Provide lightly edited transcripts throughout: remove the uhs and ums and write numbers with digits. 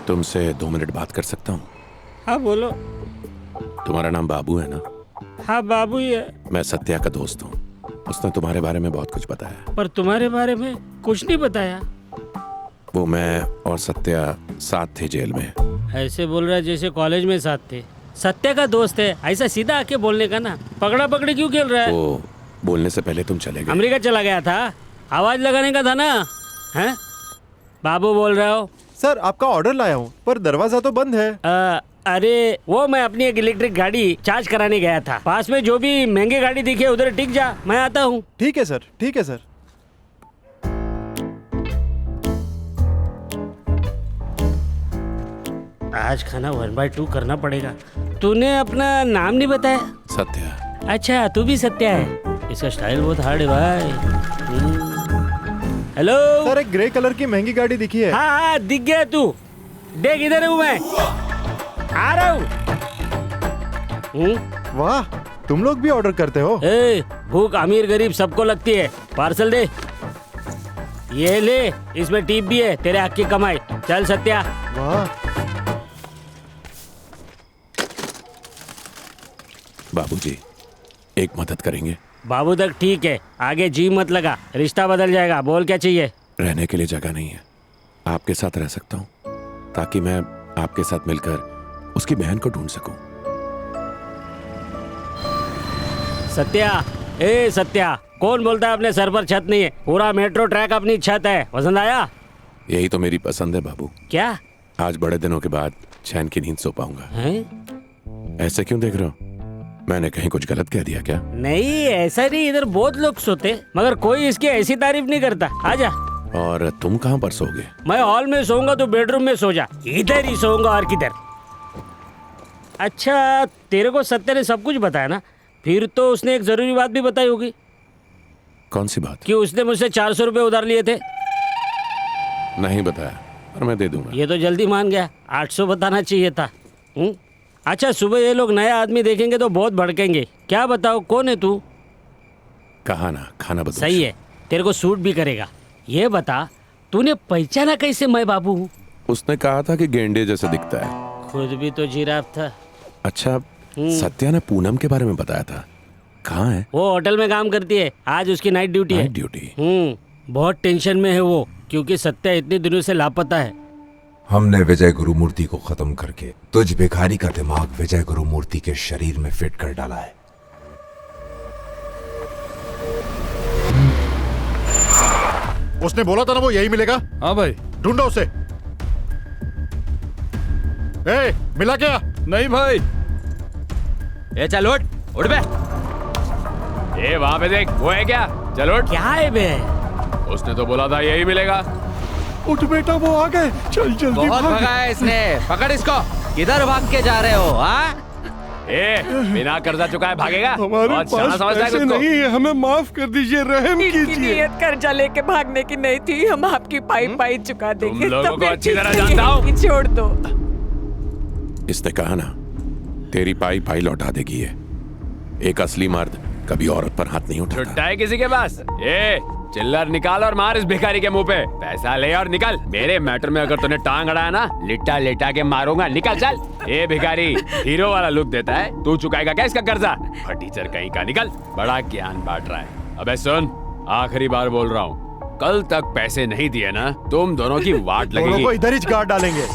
तुमसे 2 मिनट बात कर सकता हूँ? हाँ बोलो। तुम्हारा नाम बाबू है ना? हाँ बाबू ही है। मैं सत्या का दोस्त हूँ। उसने तुम्हारे बारे में बहुत कुछ बताया। पर तुम्हारे बारे में कुछ नहीं बताया। वो मैं और सत्या साथ थे जेल में। ऐसे बोल रहा है जैसे कॉलेज में साथ थे। सत्या का दोस्त है, ऐसा सीधा आके बोलने का ना। पकड़ा पकड़ी क्यों खेल रहा है? वो बोलने से पहले तुम चले गए। अमेरिका चला गया था, आवाज लगाने का था ना। हैं? बाबू बोल रहा हो? सर आपका ऑर्डर लाया हूँ पर दरवाजा तो बंद है। अरे वो मैं अपनी एक इलेक्ट्रिक गाड़ी चार्ज कराने गया था। पास में जो भी महंगी गाड़ी दिखे उधर टिक जा, मैं आता हूँ। ठीक है सर, ठीक है सर। आज खाना 1/2 करना पड़ेगा। तूने अपना नाम नहीं बताया? सत्या। अच्छा तू भी सत्या है। इसका स्टाइल बहुत हार्ड है भाई। हेलो सर एक ग्रे कलर की महंगी गाड़ी दिखी है। हाँ हाँ दिख गया। तू देख, इधर हूँ मैं, आ रहा हूँ। वाह, तुम लोग भी ऑर्डर करते हो? भूख अमीर गरीब सबको लगती है। पार्सल दे। ये ले, इसमें टिप भी है, तेरे हक की कमाई। चल सत्या। वाह। बाबूजी, एक मदद करेंगे? बाबू तक ठीक है, आगे जी मत लगा, रिश्ता बदल जाएगा। बोल क्या चाहिए? रहने के लिए जगह नहीं है, आपके साथ रह सकता हूँ ताकि मैं आपके साथ मिलकर उसकी बहन को ढूंढ सकूं। सत्या, ए सत्या, कौन बोलता है अपने सर पर छत नहीं है? पूरा मेट्रो ट्रैक अपनी छत है। पसंद आया? यही तो मेरी पसंद है बाबू। क्या? आज बड़े दिनों के बाद चैन की नींद सो पाऊंगा। ऐसे क्यों देख रहे हो? मैंने कहीं कुछ गलत कह दिया क्या? नहीं ऐसा नहीं, इधर बहुत लोग सोते मगर कोई इसकी ऐसी तारीफ नहीं करता। आजा। और तुम कहाँ पर सोओगे? मैं हॉल में सोऊंगा, तो बेडरूम में सो जा। इधर ही सोऊंगा, और किधर? अच्छा तेरे को सत्य ने सब कुछ बताया ना? फिर तो उसने एक जरूरी बात भी बताई होगी। कौन सी बात? कि उसने मुझसे 400 रुपए उधार लिए थे। नहीं बताया, और मैं दे दूंगा। ये तो जल्दी मान गया, 800 बताना चाहिए था। अच्छा सुबह ये लोग नया आदमी देखेंगे तो बहुत भड़केंगे। क्या बताओ, कौन है तू? कहा ना, खाना बदल। सही है, तेरे को सूट भी करेगा। ये बता, तूने पहचाना कैसे मैं बाबू हूँ? उसने कहा था कि गेंडे जैसे दिखता है। खुद भी तो जिराफ था। अच्छा, सत्या ने पूनम के बारे में बताया था। कहाँ है? वो होटल में काम करती है, आज उसकी नाइट ड्यूटी है। Night duty? बहुत टेंशन में है वो, क्योंकि सत्या इतने दिनों से लापता है। हमने विजय गुरुमूर्ति को खत्म करके तुझ भिखारी का दिमाग विजय गुरुमूर्ति के शरीर में फिट कर डाला है। उसने बोला था ना वो यही मिलेगा। हाँ भाई। ढूंढो उसे। मिला क्या? नहीं भाई। चल उठ बे। वहां पे देख, वो है क्या? चल उठ। क्या है बे? उसने तो बोला था यही मिलेगा। उठ बेटा, वो आ गए। चल जल्दी बहुत भाग। भगाया इसने। पकड़ इसको। किधर भाग के जा रहे हो? हाँ? बिना कर्जा चुकाए भागेगा? हमारे पास पैसे नहीं है, हमें माफ कर दीजिए, रहम कीजिए। नियत कर्जा लेके भागने की नहीं थी, हम आपकी पाई पाई चुका देंगे। तुम लोगों को अच्छी तरह जानता जानता हूँ। छोड़ दो। इसने कहा ना, तेरी पाई पाई लौटा देगी ये। एक असली मर्द कभी औरत पर हाथ नहीं उठाता। छुट्टा है किसी के पास? चिल्लर निकाल और मार इस भिखारी के मुंह पे। पैसा ले और निकल। मेरे मैटर में अगर तूने टांग अड़ाया ना, लिटा लिटा के मारूंगा। निकल चल। भिखारी हीरो वाला लुक देता है, तू चुकाएगा क्या इसका कर्जा? फटीचर कहीं का, निकल। बड़ा ज्ञान बांट रहा है। अबे सुन, आखिरी बार बोल रहा हूँ, कल तक पैसे नहीं दिए ना, तुम दोनों की वाट लगेगी। दोनों को इधर ही गाड़ डालेंगे।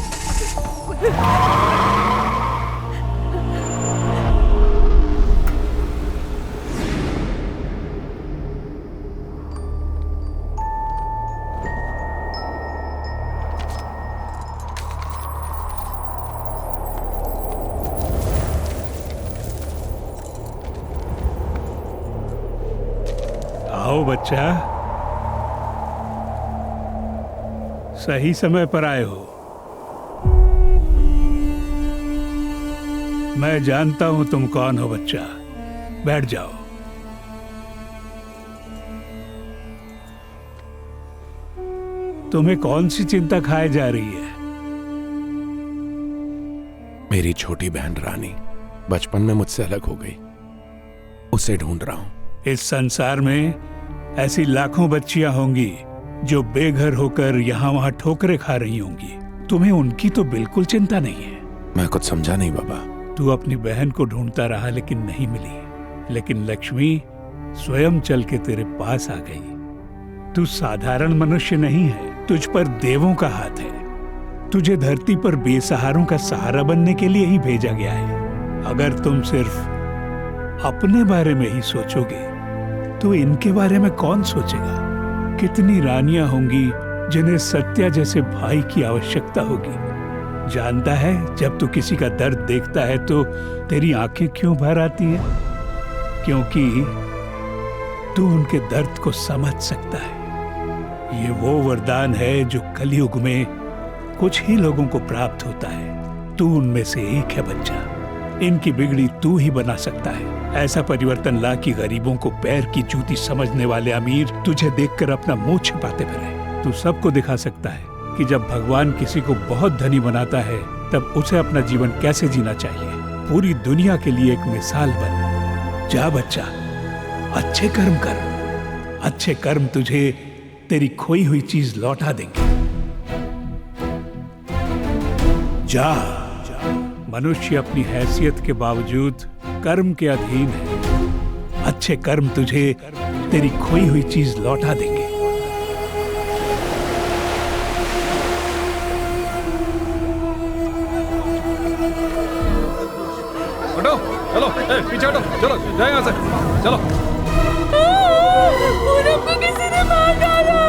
आओ बच्चा, सही समय पर आए हो। मैं जानता हूं तुम कौन हो बच्चा। बैठ जाओ। तुम्हें कौन सी चिंता खाए जा रही है? मेरी छोटी बहन रानी बचपन में मुझसे अलग हो गई, उसे ढूंढ रहा हूँ। इस संसार में ऐसी लाखों बच्चियां होंगी जो बेघर होकर यहाँ वहां ठोकरें खा रही होंगी। तुम्हें उनकी तो बिल्कुल चिंता नहीं है। मैं कुछ समझा नहीं बाबा। तू अपनी बहन को ढूंढता रहा लेकिन नहीं मिली, लेकिन लक्ष्मी स्वयं चल के तेरे पास आ गई। तू साधारण मनुष्य नहीं है, तुझ पर देवों का हाथ है। तुझे धरती पर बेसहारों का सहारा बनने के लिए ही भेजा गया है। अगर तुम सिर्फ अपने बारे में ही सोचोगे तो इनके बारे में कौन सोचेगा? कितनी रानियां होंगी जिन्हें सत्या जैसे भाई की आवश्यकता होगी। जानता है, जब तू किसी का दर्द देखता है तो तेरी आंखें क्यों भर आती है? क्योंकि तू उनके दर्द को समझ सकता है। ये वो वरदान है जो कलयुग में कुछ ही लोगों को प्राप्त होता है। तू उनमें से एक है बच्चा। इनकी बिगड़ी तू ही बना सकता है। ऐसा परिवर्तन ला कि गरीबों को पैर की जूती समझने वाले अमीर तुझे देखकर अपना मुंह छिपाते फिरे। तू सबको दिखा सकता है कि जब भगवान किसी को बहुत धनी बनाता है तब उसे अपना जीवन कैसे जीना चाहिए। पूरी दुनिया के लिए एक मिसाल बन। जा बच्चा, अच्छे कर्म कर। अच्छे कर्म तुझे तेरी खोई हुई चीज लौटा देंगे। जा। मनुष्य अपनी हैसियत के बावजूद कर्म के अधीन है। अच्छे कर्म तुझे तेरी खोई हुई चीज लौटा देंगे। हटो, चलो, पीछे हटो, चलो, जाए यहाँ से, चलो। पूनम को किसी ने मार डाला।